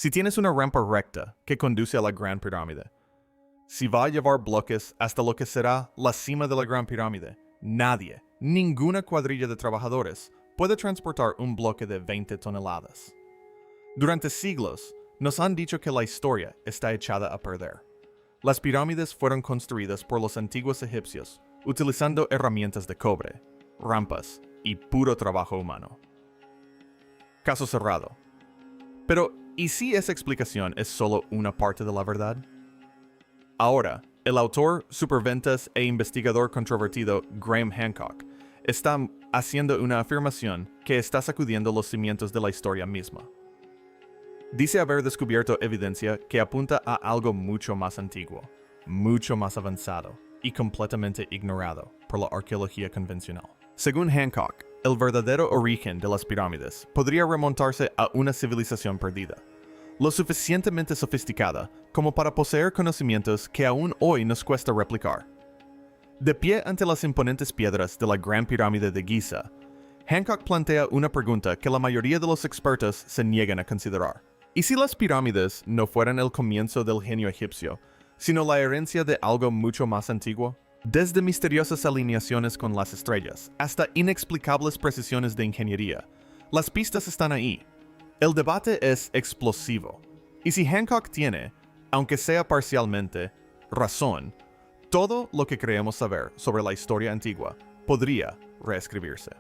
Si tienes una rampa recta que conduce a la Gran Pirámide, si va a llevar bloques hasta lo que será la cima de la Gran Pirámide, nadie, ninguna cuadrilla de trabajadores, puede transportar un bloque de 20 toneladas. Durante siglos, nos han dicho que la historia está echada a perder. Las pirámides fueron construidas por los antiguos egipcios utilizando herramientas de cobre, rampas y puro trabajo humano. Caso cerrado. Pero, ¿y si esa explicación es solo una parte de la verdad? Ahora, el autor, superventas e investigador controvertido Graeme Hancock está haciendo una afirmación que está sacudiendo los cimientos de la historia misma. Dice haber descubierto evidencia que apunta a algo mucho más antiguo, mucho más avanzado y completamente ignorado por la arqueología convencional. Según Hancock, el verdadero origen de las pirámides podría remontarse a una civilización perdida, lo suficientemente sofisticada como para poseer conocimientos que aún hoy nos cuesta replicar. De pie ante las imponentes piedras de la Gran Pirámide de Giza, Hancock plantea una pregunta que la mayoría de los expertos se niegan a considerar. ¿Y si las pirámides no fueran el comienzo del genio egipcio, sino la herencia de algo mucho más antiguo? Desde misteriosas alineaciones con las estrellas hasta inexplicables precisiones de ingeniería, las pistas están ahí. El debate es explosivo. Y si Hancock tiene, aunque sea parcialmente, razón, todo lo que creemos saber sobre la historia antigua podría reescribirse.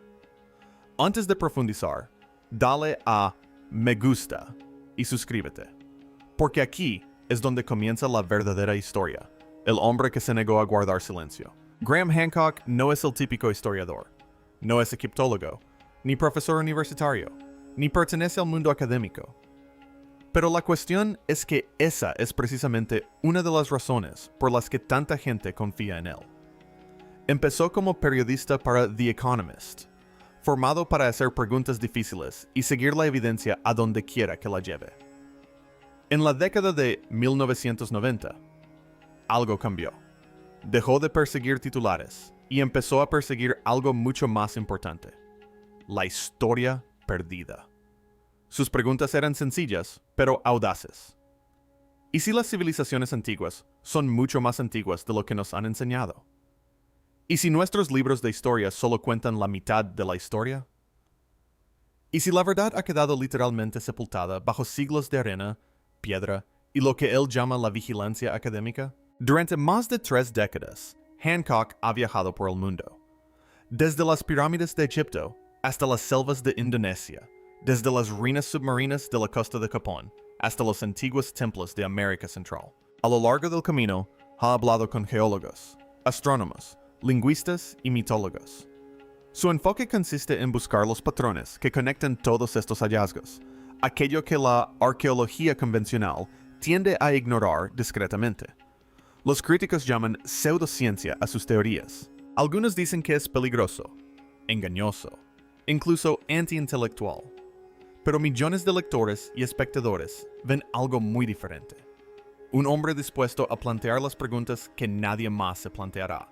Antes de profundizar, dale a me gusta y suscríbete, porque aquí es donde comienza la verdadera historia, el hombre que se negó a guardar silencio. Graeme Hancock no es el típico historiador, no es egiptólogo, ni profesor universitario, ni pertenece al mundo académico. Pero la cuestión es que esa es precisamente una de las razones por las que tanta gente confía en él. Empezó como periodista para The Economist, formado para hacer preguntas difíciles y seguir la evidencia a donde quiera que la lleve. En la década de 1990, algo cambió. Dejó de perseguir titulares y empezó a perseguir algo mucho más importante: la historia perdida. Sus preguntas eran sencillas, pero audaces. ¿Y si las civilizaciones antiguas son mucho más antiguas de lo que nos han enseñado? ¿Y si nuestros libros de historia solo cuentan la mitad de la historia? ¿Y si la verdad ha quedado literalmente sepultada bajo siglos de arena, piedra y lo que él llama la vigilancia académica? Durante más de 3 décadas, Hancock ha viajado por el mundo. Desde las pirámides de Egipto hasta las selvas de Indonesia, desde las ruinas submarinas de la costa de Japón hasta los antiguos templos de América Central. A lo largo del camino, ha hablado con geólogos, astrónomos, lingüistas y mitólogos. Su enfoque consiste en buscar los patrones que conectan todos estos hallazgos, aquello que la arqueología convencional tiende a ignorar discretamente. Los críticos llaman pseudociencia a sus teorías. Algunos dicen que es peligroso, engañoso, incluso antiintelectual. Pero millones de lectores y espectadores ven algo muy diferente. Un hombre dispuesto a plantear las preguntas que nadie más se planteará,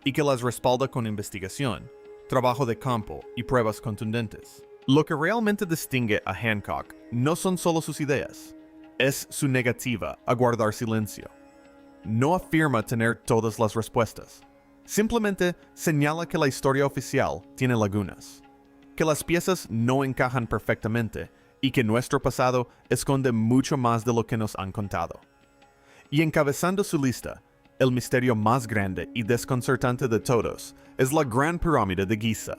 y que las respalda con investigación, trabajo de campo y pruebas contundentes. Lo que realmente distingue a Hancock no son solo sus ideas, es su negativa a guardar silencio. No afirma tener todas las respuestas, simplemente señala que la historia oficial tiene lagunas, que las piezas no encajan perfectamente y que nuestro pasado esconde mucho más de lo que nos han contado. Y encabezando su lista, el misterio más grande y desconcertante de todos es la Gran Pirámide de Giza.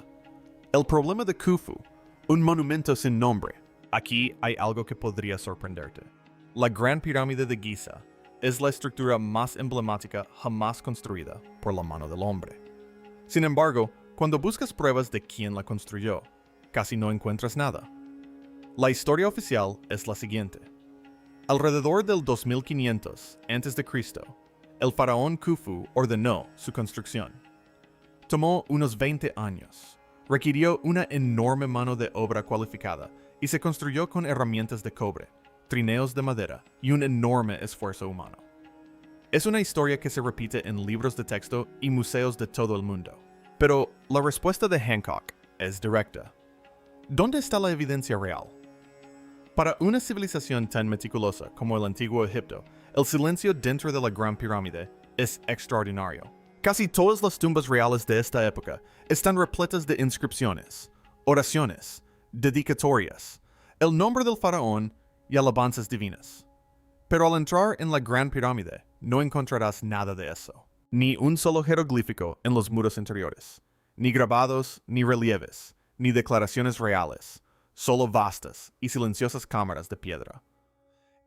El problema de Khufu, un monumento sin nombre. Aquí hay algo que podría sorprenderte. La Gran Pirámide de Giza es la estructura más emblemática jamás construida por la mano del hombre. Sin embargo, cuando buscas pruebas de quién la construyó, casi no encuentras nada. La historia oficial es la siguiente. Alrededor del 2500 a.C., el faraón Khufu ordenó su construcción. Tomó unos 20 años, requirió una enorme mano de obra cualificada y se construyó con herramientas de cobre, trineos de madera y un enorme esfuerzo humano. Es una historia que se repite en libros de texto y museos de todo el mundo. Pero la respuesta de Hancock es directa. ¿Dónde está la evidencia real? Para una civilización tan meticulosa como el antiguo Egipto, el silencio dentro de la Gran Pirámide es extraordinario. Casi todas las tumbas reales de esta época están repletas de inscripciones, oraciones, dedicatorias, el nombre del faraón y alabanzas divinas. Pero al entrar en la Gran Pirámide, no encontrarás nada de eso. Ni un solo jeroglífico en los muros interiores, ni grabados, ni relieves, ni declaraciones reales, solo vastas y silenciosas cámaras de piedra.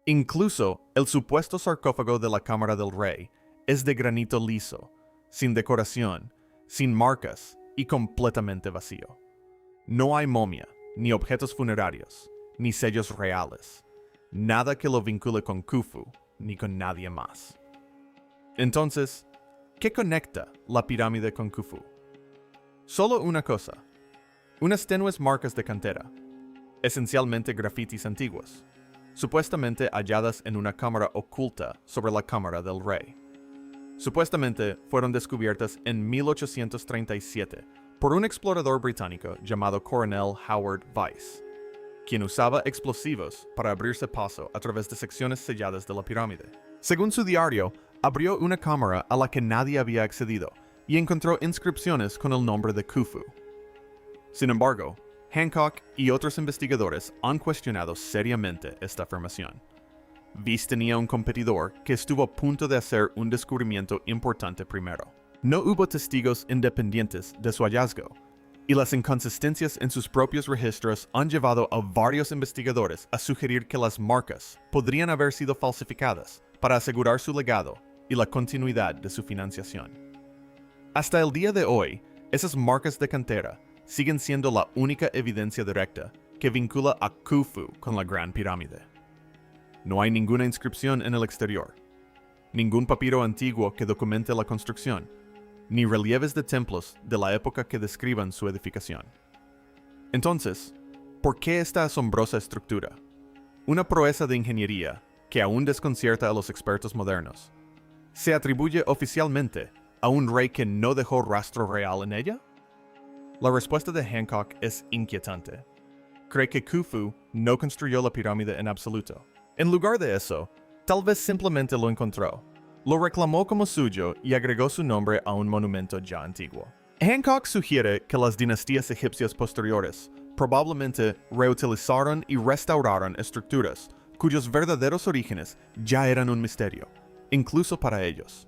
Incluso el supuesto sarcófago de la cámara del rey es de granito liso, sin decoración, sin marcas y completamente vacío. No hay momia, ni objetos funerarios, ni sellos reales, nada que lo vincule con Khufu, ni con nadie más. Entonces, ¿qué conecta la pirámide con Khufu? Solo una cosa, unas tenues marcas de cantera, esencialmente grafitis antiguos, supuestamente halladas en una cámara oculta sobre la cámara del rey. Supuestamente fueron descubiertas en 1837 por un explorador británico llamado Coronel Howard Weiss, quien usaba explosivos para abrirse paso a través de secciones selladas de la pirámide. Según su diario, abrió una cámara a la que nadie había accedido y encontró inscripciones con el nombre de Khufu. Sin embargo, Hancock y otros investigadores han cuestionado seriamente esta afirmación. Weiss tenía un competidor que estuvo a punto de hacer un descubrimiento importante primero. No hubo testigos independientes de su hallazgo, y las inconsistencias en sus propios registros han llevado a varios investigadores a sugerir que las marcas podrían haber sido falsificadas para asegurar su legado y la continuidad de su financiación. Hasta el día de hoy, esas marcas de cantera siguen siendo la única evidencia directa que vincula a Khufu con la Gran Pirámide. No hay ninguna inscripción en el exterior, ningún papiro antiguo que documente la construcción, ni relieves de templos de la época que describan su edificación. Entonces, ¿por qué esta asombrosa estructura? Una proeza de ingeniería que aún desconcierta a los expertos modernos. ¿Se atribuye oficialmente a un rey que no dejó rastro real en ella? La respuesta de Hancock es inquietante. Cree que Khufu no construyó la pirámide en absoluto. En lugar de eso, tal vez simplemente lo encontró, lo reclamó como suyo y agregó su nombre a un monumento ya antiguo. Hancock sugiere que las dinastías egipcias posteriores probablemente reutilizaron y restauraron estructuras cuyos verdaderos orígenes ya eran un misterio, incluso para ellos.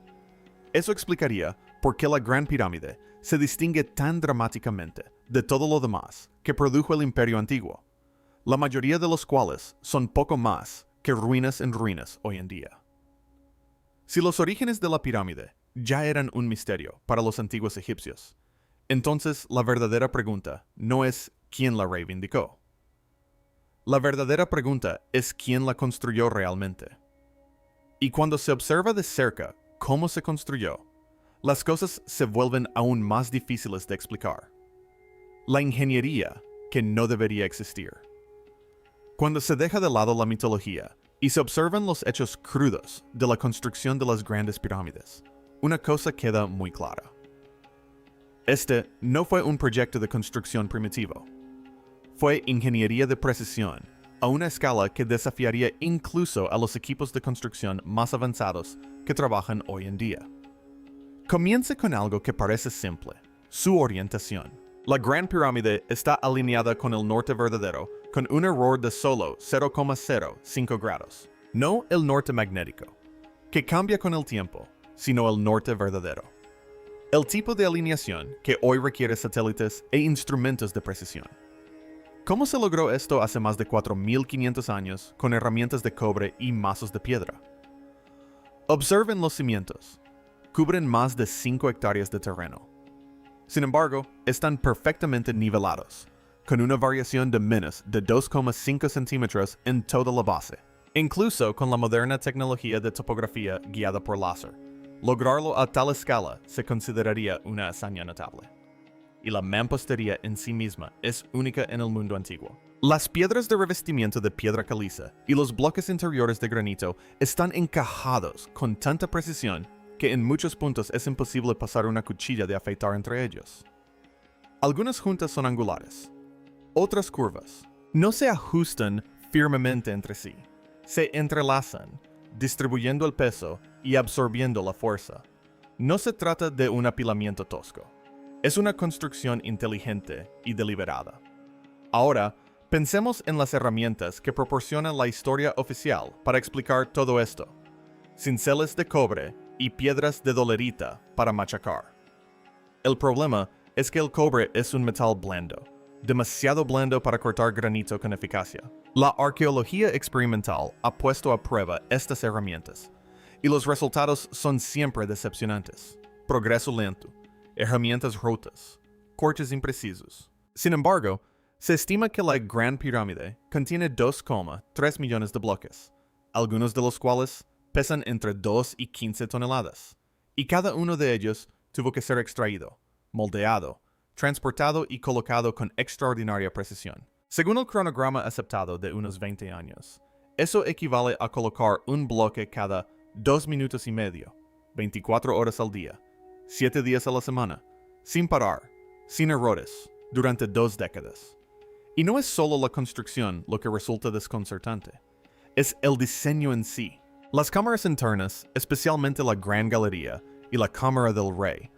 Eso explicaría por qué la Gran Pirámide se distingue tan dramáticamente de todo lo demás que produjo el Imperio Antiguo, la mayoría de los cuales son poco más que ruinas en ruinas hoy en día. Si los orígenes de la pirámide ya eran un misterio para los antiguos egipcios, entonces la verdadera pregunta no es quién la reivindicó. La verdadera pregunta es quién la construyó realmente. Y cuando se observa de cerca cómo se construyó, las cosas se vuelven aún más difíciles de explicar. La ingeniería que no debería existir. Cuando se deja de lado la mitología y se observan los hechos crudos de la construcción de las grandes pirámides, una cosa queda muy clara. Este no fue un proyecto de construcción primitivo. Fue ingeniería de precisión a una escala que desafiaría incluso a los equipos de construcción más avanzados que trabajan hoy en día. Comience con algo que parece simple, su orientación. La Gran Pirámide está alineada con el norte verdadero con un error de solo 0,05 grados. No el norte magnético, que cambia con el tiempo, sino el norte verdadero. El tipo de alineación que hoy requiere satélites e instrumentos de precisión. ¿Cómo se logró esto hace más de 4.500 años con herramientas de cobre y mazos de piedra? Observen los cimientos. Cubren más de 5 hectáreas de terreno. Sin embargo, están perfectamente nivelados, con una variación de menos de 2,5 centímetros en toda la base. Incluso con la moderna tecnología de topografía guiada por láser, lograrlo a tal escala se consideraría una hazaña notable. Y la mampostería en sí misma es única en el mundo antiguo. Las piedras de revestimiento de piedra caliza y los bloques interiores de granito están encajados con tanta precisión que en muchos puntos es imposible pasar una cuchilla de afeitar entre ellos. Algunas juntas son angulares, otras curvas. No se ajustan firmemente entre sí. Se entrelazan, distribuyendo el peso y absorbiendo la fuerza. No se trata de un apilamiento tosco. Es una construcción inteligente y deliberada. Ahora, pensemos en las herramientas que proporciona la historia oficial para explicar todo esto. Cinceles de cobre y piedras de dolerita para machacar. El problema es que el cobre es un metal blando, demasiado blando para cortar granito con eficacia. La arqueología experimental ha puesto a prueba estas herramientas, y los resultados son siempre decepcionantes. Progreso lento, herramientas rotas, cortes imprecisos. Sin embargo, se estima que la Gran Pirámide contiene 2,3 millones de bloques, algunos de los cuales pesan entre 2 y 15 toneladas, y cada uno de ellos tuvo que ser extraído, moldeado, transportado y colocado con extraordinaria precisión. Según el cronograma aceptado de unos 20 años, eso equivale a colocar un bloque cada 2 minutos y medio, 24 horas al día, 7 días a la semana, sin parar, sin errores, durante 2 décadas. Y no es solo la construcción lo que resulta desconcertante, es el diseño en sí. Las cámaras internas, especialmente la Gran Galería y la Cámara del Rey,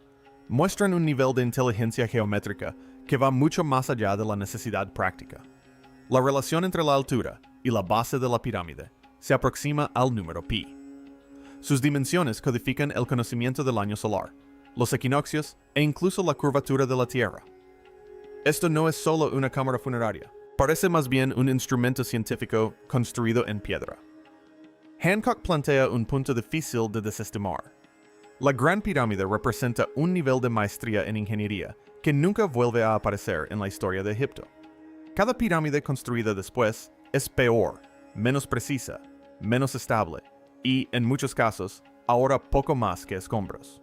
muestran un nivel de inteligencia geométrica que va mucho más allá de la necesidad práctica. La relación entre la altura y la base de la pirámide se aproxima al número pi. Sus dimensiones codifican el conocimiento del año solar, los equinoccios e incluso la curvatura de la Tierra. Esto no es solo una cámara funeraria, parece más bien un instrumento científico construido en piedra. Hancock plantea un punto difícil de desestimar. La Gran Pirámide representa un nivel de maestría en ingeniería que nunca vuelve a aparecer en la historia de Egipto. Cada pirámide construida después es peor, menos precisa, menos estable y, en muchos casos, ahora poco más que escombros.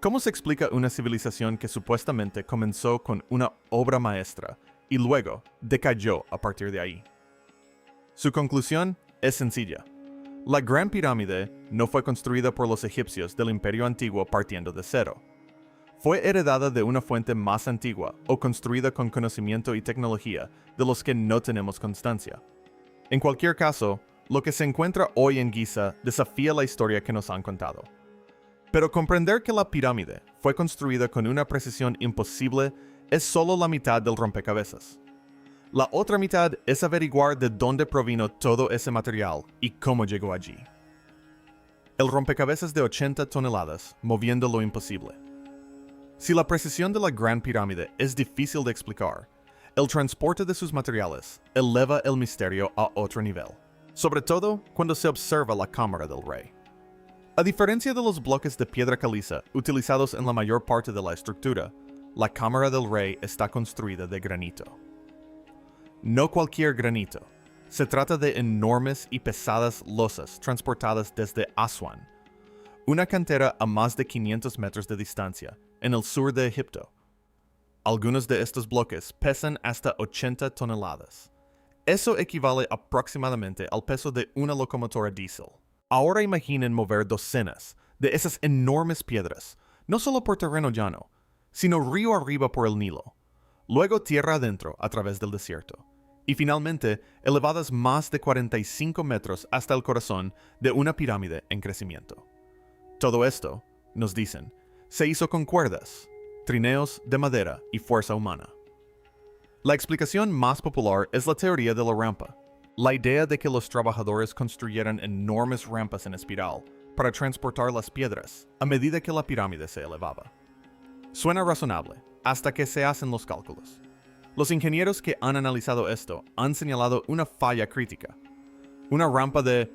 ¿Cómo se explica una civilización que supuestamente comenzó con una obra maestra y luego decayó a partir de ahí? Su conclusión es sencilla. La Gran Pirámide no fue construida por los egipcios del Imperio Antiguo partiendo de cero. Fue heredada de una fuente más antigua o construida con conocimiento y tecnología de los que no tenemos constancia. En cualquier caso, lo que se encuentra hoy en Giza desafía la historia que nos han contado. Pero comprender que la pirámide fue construida con una precisión imposible es solo la mitad del rompecabezas. La otra mitad es averiguar de dónde provino todo ese material y cómo llegó allí. El rompecabezas de 80 toneladas, moviendo lo imposible. Si la precisión de la Gran Pirámide es difícil de explicar, el transporte de sus materiales eleva el misterio a otro nivel, sobre todo cuando se observa la Cámara del Rey. A diferencia de los bloques de piedra caliza utilizados en la mayor parte de la estructura, la Cámara del Rey está construida de granito. No cualquier granito. Se trata de enormes y pesadas losas transportadas desde Asuán, una cantera a más de 500 metros de distancia, en el sur de Egipto. Algunos de estos bloques pesan hasta 80 toneladas. Eso equivale aproximadamente al peso de una locomotora diésel. Ahora imaginen mover docenas de esas enormes piedras, no solo por terreno llano, sino río arriba por el Nilo, luego tierra adentro a través del desierto, y finalmente elevadas más de 45 metros hasta el corazón de una pirámide en crecimiento. Todo esto, nos dicen, se hizo con cuerdas, trineos de madera y fuerza humana. La explicación más popular es la teoría de la rampa, la idea de que los trabajadores construyeran enormes rampas en espiral para transportar las piedras a medida que la pirámide se elevaba. Suena razonable, hasta que se hacen los cálculos. Los ingenieros que han analizado esto han señalado una falla crítica. Una rampa de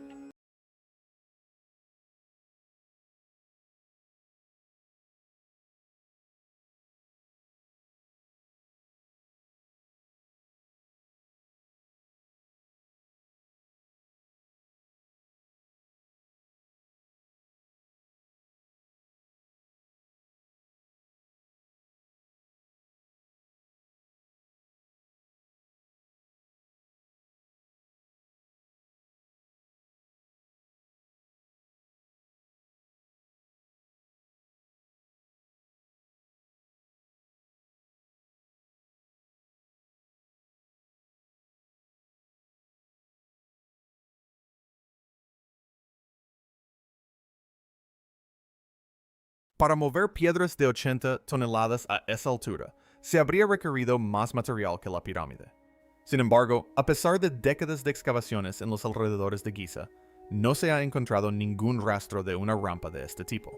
Para mover piedras de 80 toneladas a esa altura, se habría requerido más material que la pirámide. Sin embargo, a pesar de décadas de excavaciones en los alrededores de Giza, no se ha encontrado ningún rastro de una rampa de este tipo.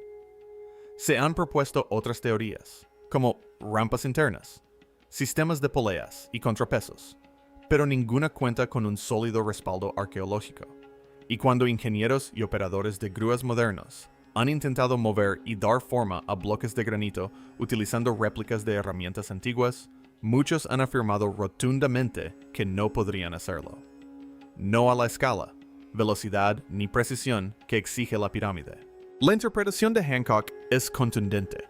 Se han propuesto otras teorías, como rampas internas, sistemas de poleas y contrapesos, pero ninguna cuenta con un sólido respaldo arqueológico. Y cuando ingenieros y operadores de grúas modernos han intentado mover y dar forma a bloques de granito utilizando réplicas de herramientas antiguas, muchos han afirmado rotundamente que no podrían hacerlo. No a la escala, velocidad ni precisión que exige la pirámide. La interpretación de Hancock es contundente.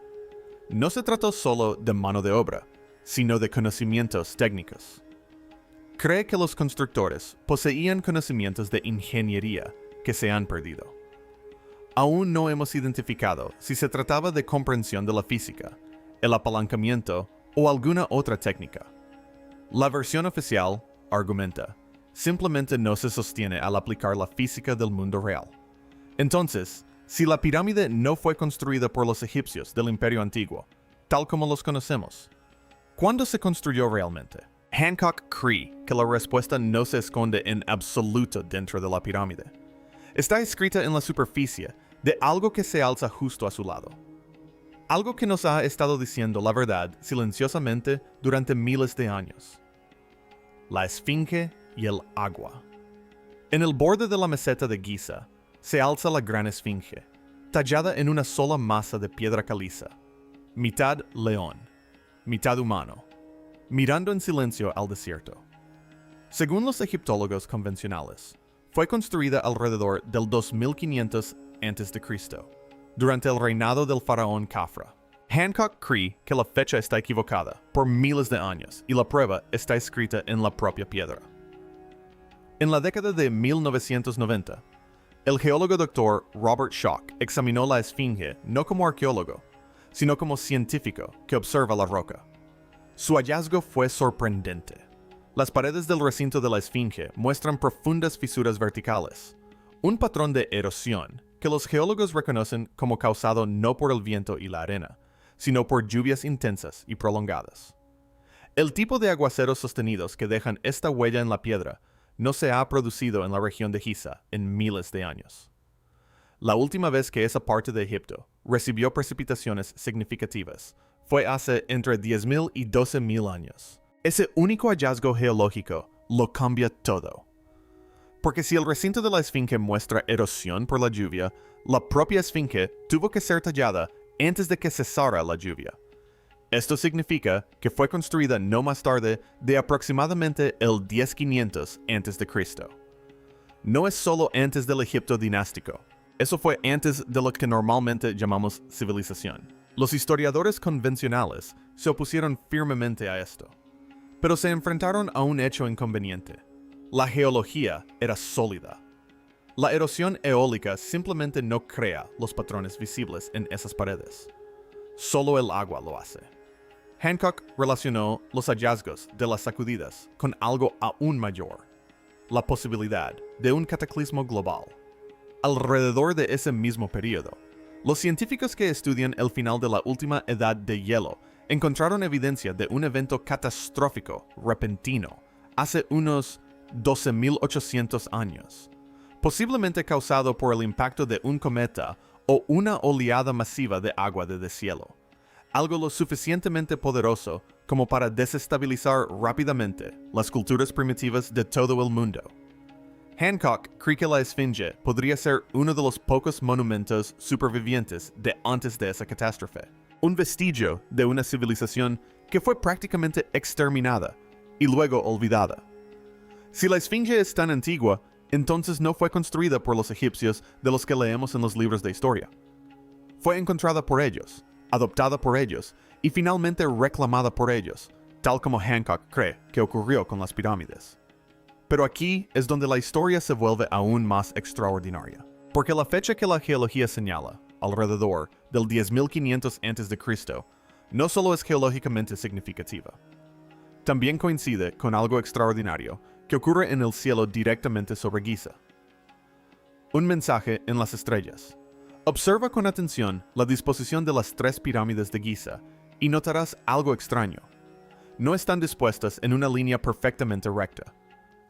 No se trató solo de mano de obra, sino de conocimientos técnicos. Cree que los constructores poseían conocimientos de ingeniería que se han perdido. Aún no hemos identificado si se trataba de comprensión de la física, el apalancamiento o alguna otra técnica. La versión oficial, argumenta, simplemente no se sostiene al aplicar la física del mundo real. Entonces, si la pirámide no fue construida por los egipcios del Imperio Antiguo, tal como los conocemos, ¿cuándo se construyó realmente? Hancock cree que la respuesta no se esconde en absoluto dentro de la pirámide. Está escrita en la superficie de algo que se alza justo a su lado. Algo que nos ha estado diciendo la verdad silenciosamente durante miles de años. La esfinge y el agua. En el borde de la meseta de Giza se alza la gran esfinge, tallada en una sola masa de piedra caliza, mitad león, mitad humano, mirando en silencio al desierto. Según los egiptólogos convencionales, fue construida alrededor del 2500 a.C., durante el reinado del faraón Khafra. Hancock cree que la fecha está equivocada por miles de años y la prueba está escrita en la propia piedra. En la década de 1990, el geólogo Dr. Robert Schoch examinó la esfinge no como arqueólogo, sino como científico que observa la roca. Su hallazgo fue sorprendente. Las paredes del recinto de la esfinge muestran profundas fisuras verticales, un patrón de erosión que los geólogos reconocen como causado no por el viento y la arena, sino por lluvias intensas y prolongadas. El tipo de aguaceros sostenidos que dejan esta huella en la piedra no se ha producido en la región de Giza en miles de años. La última vez que esa parte de Egipto recibió precipitaciones significativas fue hace entre 10.000 y 12.000 años. Ese único hallazgo geológico lo cambia todo. Porque si el recinto de la esfinge muestra erosión por la lluvia, la propia esfinge tuvo que ser tallada antes de que cesara la lluvia. Esto significa que fue construida no más tarde de aproximadamente el 10500 a.C. No es solo antes del Egipto dinástico, eso fue antes de lo que normalmente llamamos civilización. Los historiadores convencionales se opusieron firmemente a esto, pero se enfrentaron a un hecho inconveniente. La geología era sólida. La erosión eólica simplemente no crea los patrones visibles en esas paredes. Solo el agua lo hace. Hancock relacionó los hallazgos de las sacudidas con algo aún mayor, la posibilidad de un cataclismo global. Alrededor de ese mismo periodo, los científicos que estudian el final de la última edad de hielo encontraron evidencia de un evento catastrófico repentino hace unos 12.800 años, posiblemente causado por el impacto de un cometa o una oleada masiva de agua de deshielo, algo lo suficientemente poderoso como para desestabilizar rápidamente las culturas primitivas de todo el mundo. Hancock cree que la esfinge podría ser uno de los pocos monumentos supervivientes de antes de esa catástrofe, un vestigio de una civilización que fue prácticamente exterminada y luego olvidada. Si la esfinge es tan antigua, entonces no fue construida por los egipcios de los que leemos en los libros de historia. Fue encontrada por ellos, adoptada por ellos y finalmente reclamada por ellos, tal como Hancock cree que ocurrió con las pirámides. Pero aquí es donde la historia se vuelve aún más extraordinaria, porque la fecha que la geología señala, alrededor del 10.500 a.C., no solo es geológicamente significativa, también coincide con algo extraordinario que ocurre en el cielo directamente sobre Giza. Un mensaje en las estrellas, Observa con atención la disposición de las 3 pirámides de Giza y notarás algo extraño. No están dispuestas en una línea perfectamente recta.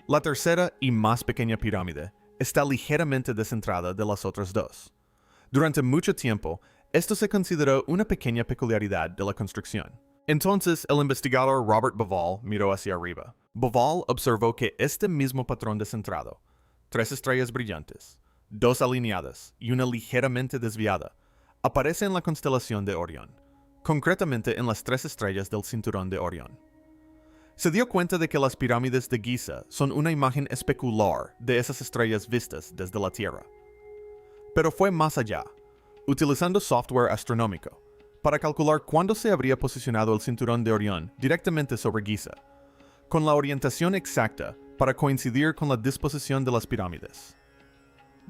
La tercera y más pequeña pirámide está ligeramente descentrada de las otras 2. Durante mucho tiempo, esto se consideró una pequeña peculiaridad de la construcción. Entonces, el investigador Robert Bauval miró hacia arriba. Bauval observó que este mismo patrón descentrado, 3 estrellas brillantes, 2 alineadas y una ligeramente desviada, aparece en la constelación de Orión, concretamente en las 3 estrellas del cinturón de Orión. Se dio cuenta de que las pirámides de Giza son una imagen especular de esas estrellas vistas desde la Tierra. Pero fue más allá, utilizando software astronómico, para calcular cuándo se habría posicionado el cinturón de Orión directamente sobre Giza, con la orientación exacta para coincidir con la disposición de las pirámides.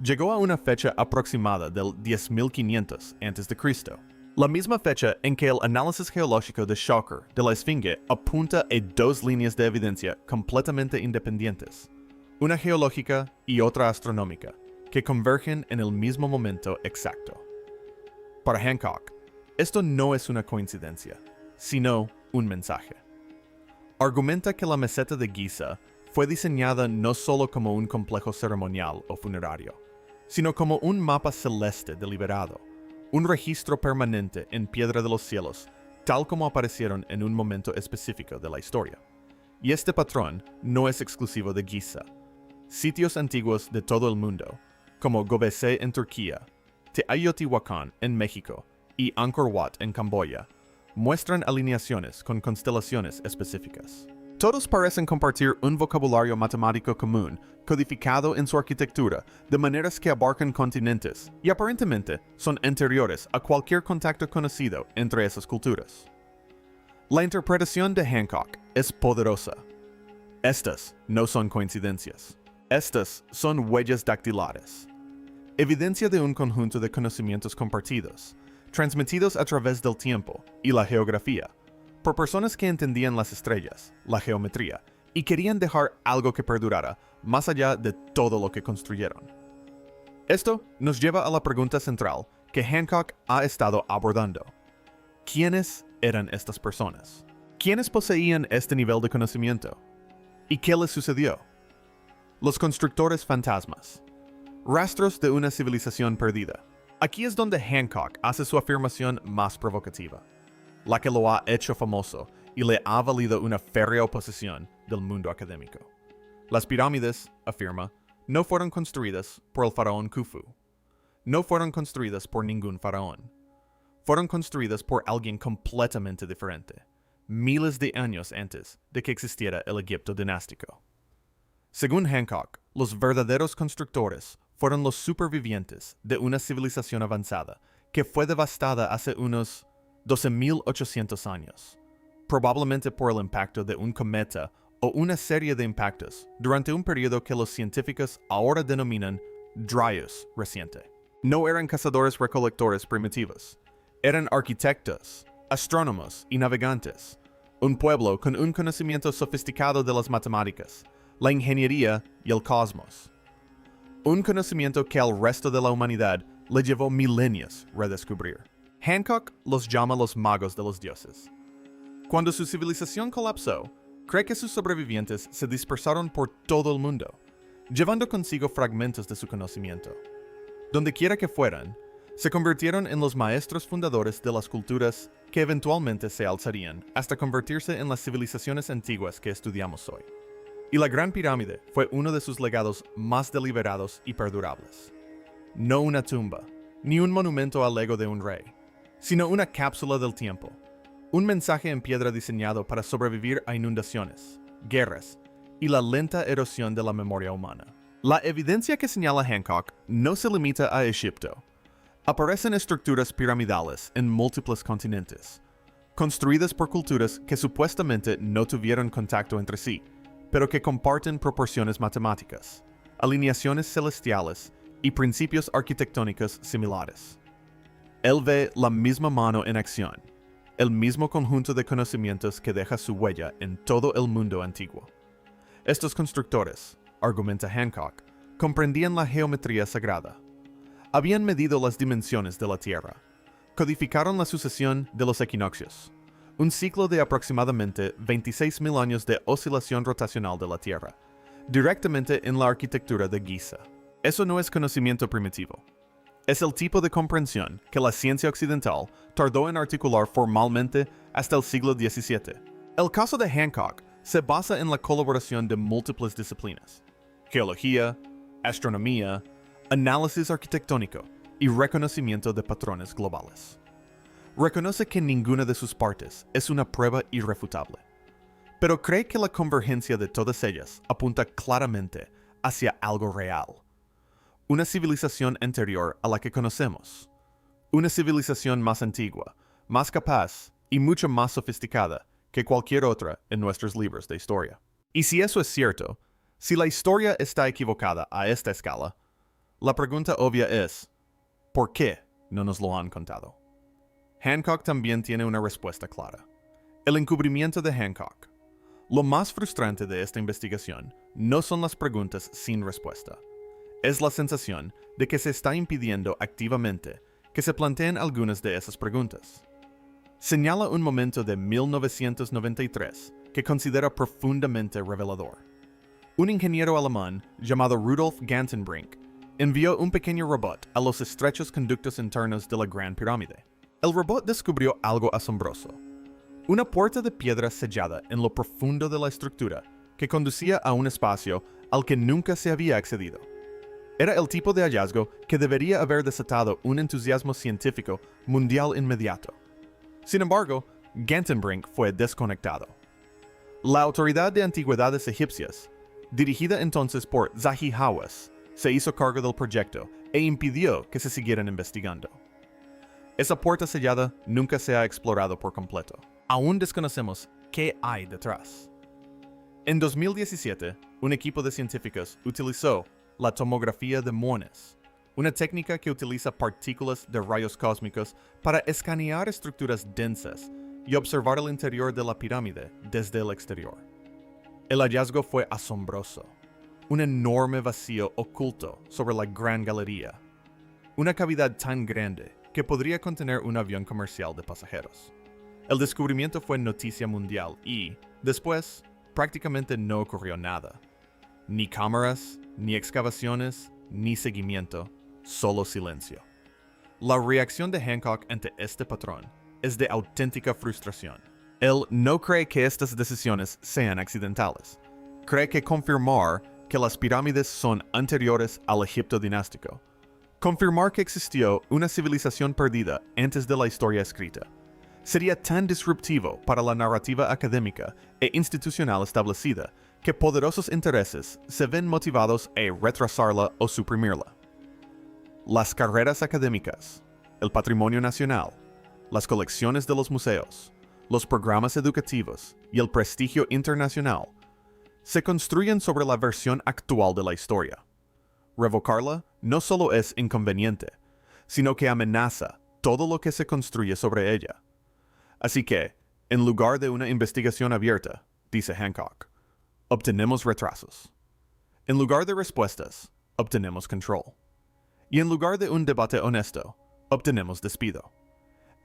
Llegó a una fecha aproximada del 10.500 a.C., la misma fecha en que el análisis geológico de Shocker de la Esfinge apunta a 2 líneas de evidencia completamente independientes, una geológica y otra astronómica, que convergen en el mismo momento exacto. Para Hancock, esto no es una coincidencia, sino un mensaje. Argumenta que la meseta de Giza fue diseñada no solo como un complejo ceremonial o funerario, sino como un mapa celeste deliberado, un registro permanente en piedra de los cielos, tal como aparecieron en un momento específico de la historia. Y este patrón no es exclusivo de Giza. Sitios antiguos de todo el mundo, como Göbekli en Turquía, Teotihuacán en México y Angkor Wat en Camboya, muestran alineaciones con constelaciones específicas. Todos parecen compartir un vocabulario matemático común, codificado en su arquitectura, de maneras que abarcan continentes, y aparentemente son anteriores a cualquier contacto conocido entre esas culturas. La interpretación de Hancock es poderosa. Estas no son coincidencias. Estas son huellas dactilares, evidencia de un conjunto de conocimientos compartidos, transmitidos a través del tiempo y la geografía, por personas que entendían las estrellas, la geometría, y querían dejar algo que perdurara más allá de todo lo que construyeron. Esto nos lleva a la pregunta central que Hancock ha estado abordando. ¿Quiénes eran estas personas? ¿Quiénes poseían este nivel de conocimiento? ¿Y qué les sucedió? Los constructores fantasmas. Rastros de una civilización perdida. Aquí es donde Hancock hace su afirmación más provocativa, la que lo ha hecho famoso y le ha valido una férrea oposición del mundo académico. Las pirámides, afirma, no fueron construidas por el faraón Khufu. No fueron construidas por ningún faraón. Fueron construidas por alguien completamente diferente, miles de años antes de que existiera el Egipto dinástico. Según Hancock, los verdaderos constructores fueron los supervivientes de una civilización avanzada que fue devastada hace unos 12.800 años, probablemente por el impacto de un cometa o una serie de impactos durante un periodo que los científicos ahora denominan Dryas reciente. No eran cazadores-recolectores primitivos, eran arquitectos, astrónomos y navegantes, un pueblo con un conocimiento sofisticado de las matemáticas, la ingeniería y el cosmos. Un conocimiento que al resto de la humanidad le llevó milenios redescubrir. Hancock los llama los magos de los dioses. Cuando su civilización colapsó, cree que sus sobrevivientes se dispersaron por todo el mundo, llevando consigo fragmentos de su conocimiento. Donde quiera que fueran, se convirtieron en los maestros fundadores de las culturas que eventualmente se alzarían hasta convertirse en las civilizaciones antiguas que estudiamos hoy. Y la Gran Pirámide fue uno de sus legados más deliberados y perdurables. No una tumba, ni un monumento al ego de un rey, sino una cápsula del tiempo, un mensaje en piedra diseñado para sobrevivir a inundaciones, guerras y la lenta erosión de la memoria humana. La evidencia que señala Hancock no se limita a Egipto. Aparecen estructuras piramidales en múltiples continentes, construidas por culturas que supuestamente no tuvieron contacto entre sí, pero que comparten proporciones matemáticas, alineaciones celestiales y principios arquitectónicos similares. Él ve la misma mano en acción, el mismo conjunto de conocimientos que deja su huella en todo el mundo antiguo. Estos constructores, argumenta Hancock, comprendían la geometría sagrada, habían medido las dimensiones de la Tierra. Codificaron la sucesión de los equinoccios, un ciclo de aproximadamente 26.000 años de oscilación rotacional de la Tierra, directamente en la arquitectura de Giza. Eso no es conocimiento primitivo. Es el tipo de comprensión que la ciencia occidental tardó en articular formalmente hasta el siglo XVII. El caso de Hancock se basa en la colaboración de múltiples disciplinas: geología, astronomía, análisis arquitectónico y reconocimiento de patrones globales. Reconoce que ninguna de sus partes es una prueba irrefutable, pero cree que la convergencia de todas ellas apunta claramente hacia algo real. Una civilización anterior a la que conocemos. Una civilización más antigua, más capaz y mucho más sofisticada que cualquier otra en nuestros libros de historia. Y si eso es cierto, si la historia está equivocada a esta escala, la pregunta obvia es, ¿por qué no nos lo han contado? Hancock también tiene una respuesta clara. El encubrimiento de Hancock. Lo más frustrante de esta investigación no son las preguntas sin respuesta. Es la sensación de que se está impidiendo activamente que se planteen algunas de esas preguntas. Señala un momento de 1993 que considera profundamente revelador. Un ingeniero alemán llamado Rudolf Gantenbrink envió un pequeño robot a los estrechos conductos internos de la Gran Pirámide. El robot descubrió algo asombroso: una puerta de piedra sellada en lo profundo de la estructura que conducía a un espacio al que nunca se había accedido. Era el tipo de hallazgo que debería haber desatado un entusiasmo científico mundial inmediato. Sin embargo, Gantenbrink fue desconectado. La Autoridad de Antigüedades Egipcias, dirigida entonces por Zahi Hawass, se hizo cargo del proyecto e impidió que se siguieran investigando. Esa puerta sellada nunca se ha explorado por completo. Aún desconocemos qué hay detrás. En 2017, un equipo de científicos utilizó la tomografía de muones, una técnica que utiliza partículas de rayos cósmicos para escanear estructuras densas y observar el interior de la pirámide desde el exterior. El hallazgo fue asombroso. Un enorme vacío oculto sobre la gran galería. Una cavidad tan grande que podría contener un avión comercial de pasajeros. El descubrimiento fue noticia mundial y, después, prácticamente no ocurrió nada. Ni cámaras, ni excavaciones, ni seguimiento, solo silencio. La reacción de Hancock ante este patrón es de auténtica frustración. Él no cree que estas decisiones sean accidentales. Cree que confirmar que las pirámides son anteriores al Egipto dinástico, confirmar que existió una civilización perdida antes de la historia escrita, sería tan disruptivo para la narrativa académica e institucional establecida que poderosos intereses se ven motivados a retrasarla o suprimirla. Las carreras académicas, el patrimonio nacional, las colecciones de los museos, los programas educativos y el prestigio internacional se construyen sobre la versión actual de la historia. Revocarla no solo es inconveniente, sino que amenaza todo lo que se construye sobre ella. Así que, en lugar de una investigación abierta, dice Hancock, obtenemos retrasos. En lugar de respuestas, obtenemos control. Y en lugar de un debate honesto, obtenemos despido.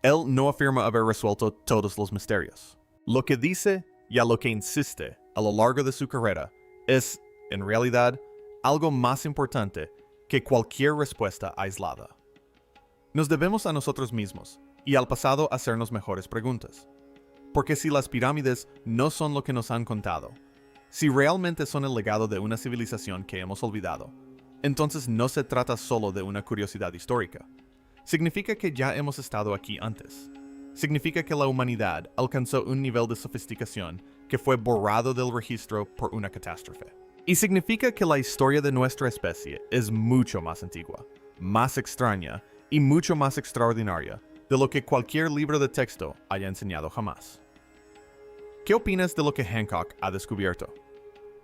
Él no afirma haber resuelto todos los misterios. Lo que dice y a lo que insiste a lo largo de su carrera es, en realidad, algo más importante que cualquier respuesta aislada. Nos debemos a nosotros mismos y al pasado hacernos mejores preguntas. Porque si las pirámides no son lo que nos han contado, si realmente son el legado de una civilización que hemos olvidado, entonces no se trata solo de una curiosidad histórica. Significa que ya hemos estado aquí antes. Significa que la humanidad alcanzó un nivel de sofisticación que fue borrado del registro por una catástrofe. Y significa que la historia de nuestra especie es mucho más antigua, más extraña y mucho más extraordinaria de lo que cualquier libro de texto haya enseñado jamás. ¿Qué opinas de lo que Hancock ha descubierto?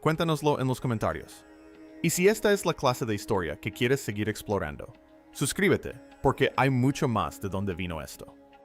Cuéntanoslo en los comentarios. Y si esta es la clase de historia que quieres seguir explorando, suscríbete porque hay mucho más de dónde vino esto.